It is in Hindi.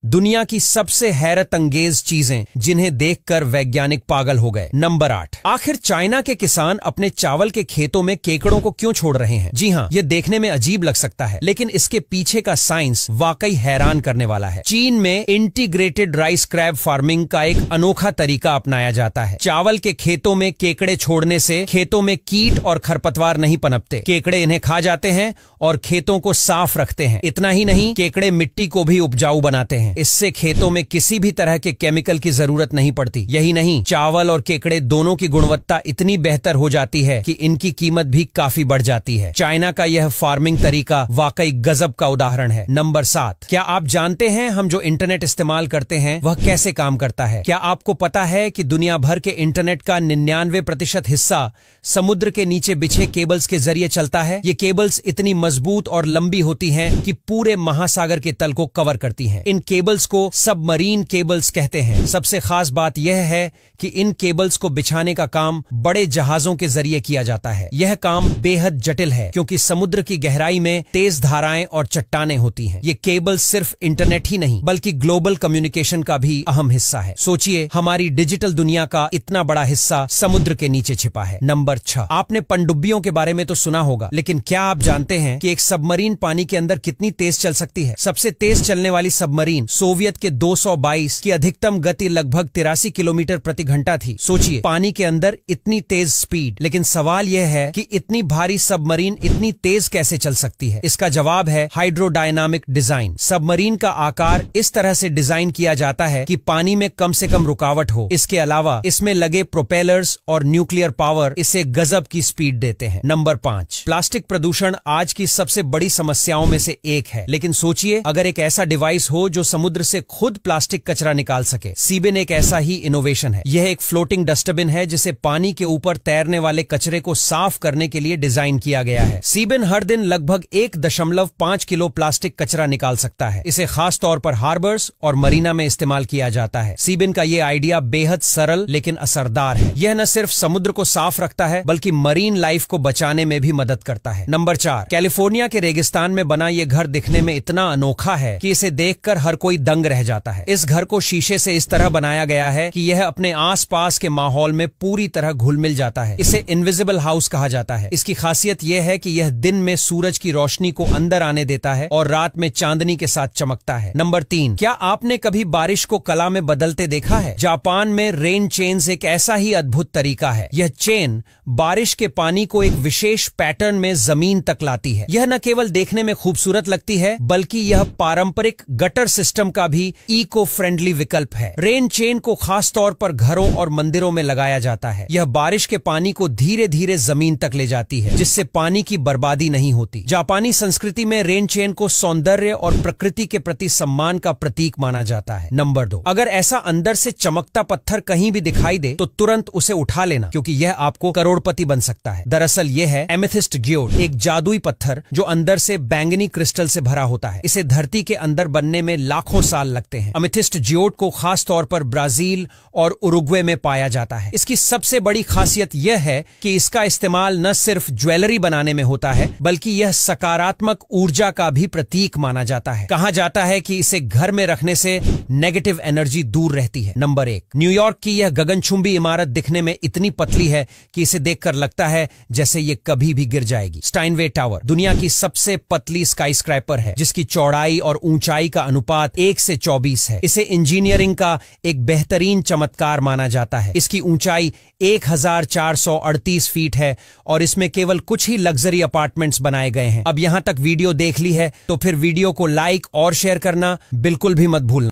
दुनिया की सबसे हैरत अंगेज चीजें जिन्हें देखकर वैज्ञानिक पागल हो गए। नंबर 8, आखिर चाइना के किसान अपने चावल के खेतों में केकड़ों को क्यों छोड़ रहे हैं? जी हाँ, ये देखने में अजीब लग सकता है, लेकिन इसके पीछे का साइंस वाकई हैरान करने वाला है। चीन में इंटीग्रेटेड राइस क्रैब फार्मिंग का एक अनोखा तरीका अपनाया जाता है। चावल के खेतों में केकड़े छोड़ने से खेतों में कीट और खरपतवार नहीं पनपते। केकड़े इन्हें खा जाते हैं और खेतों को साफ रखते हैं। इतना ही नहीं, केकड़े मिट्टी को भी उपजाऊ बनाते हैं। इससे खेतों में किसी भी तरह के केमिकल की जरूरत नहीं पड़ती। यही नहीं, चावल और केकड़े दोनों की गुणवत्ता इतनी बेहतर हो जाती है कि इनकी कीमत भी काफी बढ़ जाती है। चाइना का यह फार्मिंग तरीका वाकई गजब का उदाहरण है। नंबर 7, क्या आप जानते हैं हम जो इंटरनेट इस्तेमाल करते हैं वह कैसे काम करता है? क्या आपको पता है कि दुनिया भर के इंटरनेट का 99% हिस्सा समुद्र के नीचे बिछे केबल्स के जरिए चलता है? ये केबल्स इतनी मजबूत और लंबी होती हैं कि पूरे महासागर के तल को कवर करती हैं। इन केबल्स को सबमरीन केबल्स कहते हैं। सबसे खास बात यह है कि इन केबल्स को बिछाने का काम बड़े जहाजों के जरिए किया जाता है। यह काम बेहद जटिल है क्योंकि समुद्र की गहराई में तेज धाराएं और चट्टानें होती हैं। ये केबल्स सिर्फ इंटरनेट ही नहीं बल्कि ग्लोबल कम्युनिकेशन का भी अहम हिस्सा है। सोचिए, हमारी डिजिटल दुनिया का इतना बड़ा हिस्सा समुद्र के नीचे छिपा है। नंबर 6, आपने पनडुब्बियों के बारे में तो सुना होगा, लेकिन क्या आप जानते हैं कि एक सबमरीन पानी के अंदर कितनी तेज चल सकती है? सबसे तेज चलने वाली सबमरीन सोवियत के 222 की अधिकतम गति लगभग 83 किलोमीटर प्रति घंटा थी। सोचिए, पानी के अंदर इतनी तेज स्पीड। लेकिन सवाल यह है कि इतनी भारी सबमरीन इतनी तेज कैसे चल सकती है? इसका जवाब है हाइड्रोडायनामिक डिजाइन। सबमरीन का आकार इस तरह से डिजाइन किया जाता है कि पानी में कम से कम रुकावट हो। इसके अलावा इसमें लगे प्रोपेलर्स और न्यूक्लियर पावर इसे गजब की स्पीड देते हैं। नंबर 5, प्लास्टिक प्रदूषण आज की सबसे बड़ी समस्याओं में से एक है। लेकिन सोचिए, अगर एक ऐसा डिवाइस हो जो समुद्र से खुद प्लास्टिक कचरा निकाल सके। सीबिन एक ऐसा ही इनोवेशन है। यह एक फ्लोटिंग डस्टबिन है जिसे पानी के ऊपर तैरने वाले कचरे को साफ करने के लिए डिजाइन किया गया है। सीबिन हर दिन लगभग 1.5 किलो प्लास्टिक कचरा निकाल सकता है। इसे खास तौर पर हार्बर्स और मरीना में इस्तेमाल किया जाता है। सीबिन का यह आइडिया बेहद सरल लेकिन असरदार है। यह न सिर्फ समुद्र को साफ रखता है बल्कि मरीन लाइफ को बचाने में भी मदद करता है। नंबर 4, कैलिफोर्निया के रेगिस्तान में बना यह घर दिखने में इतना अनोखा है कि इसे देखकर हर कोई दंग रह जाता है। इस घर को शीशे से इस तरह बनाया गया है कि यह अपने आसपास के माहौल में पूरी तरह घुल मिल जाता है। इसे इनविजिबल हाउस कहा जाता है। इसकी खासियत यह है कि यह दिन में सूरज की रोशनी को अंदर आने देता है और रात में चांदनी के साथ चमकता है। नंबर 3, क्या आपने कभी बारिश को कला में बदलते देखा है? जापान में रेन चेन्स एक ऐसा ही अद्भुत तरीका है। यह चेन बारिश के पानी को एक विशेष पैटर्न में जमीन तक लाती है। यह न केवल देखने में खूबसूरत लगती है बल्कि यह पारंपरिक गटर सिस्टम का भी इको फ्रेंडली विकल्प है। रेन चेन को खास तौर पर घरों और मंदिरों में लगाया जाता है। यह बारिश के पानी को धीरे धीरे जमीन तक ले जाती है जिससे पानी की बर्बादी नहीं होती। जापानी संस्कृति में रेन चेन को सौंदर्य और प्रकृति के प्रति सम्मान का प्रतीक माना जाता है। नंबर 2, अगर ऐसा अंदर से चमकता पत्थर कहीं भी दिखाई दे तो तुरंत उसे उठा लेना क्योंकि यह आपको करोड़पति बन सकता है। दरअसल यह है एमेथिस्ट जियोड, एक जादुई पत्थर जो अंदर से बैंगनी क्रिस्टल से भरा होता है। इसे धरती के अंदर बनने में लाखों साल लगते हैं। एमेथिस्ट जियोड को खास तौर पर ब्राजील और उरुग्वे में पाया जाता है। इसकी सबसे बड़ी खासियत यह है कि इसका इस्तेमाल न सिर्फ ज्वेलरी बनाने में होता है बल्कि यह सकारात्मक ऊर्जा का भी प्रतीक माना जाता है। कहा जाता है कि इसे घर में रखने से नेगेटिव एनर्जी दूर रहती है। नंबर 1, न्यूयॉर्क की यह गगनचुंबी इमारत दिखने में इतनी पतली है कि इसे देखकर लगता है जैसे ये कभी भी गिर जाएगी। स्टाइनवे टावर दुनिया की सबसे पतली स्काईस्क्रैपर है जिसकी चौड़ाई और ऊंचाई का अनुपात 1:24 है। इसे इंजीनियरिंग का एक बेहतरीन चमत्कार माना जाता है। इसकी ऊंचाई 1438 फीट है और इसमें केवल कुछ ही लग्जरी अपार्टमेंट्स बनाए गए हैं। अब यहां तक वीडियो देख ली है तो फिर वीडियो को लाइक और शेयर करना बिल्कुल भी मत भूलना।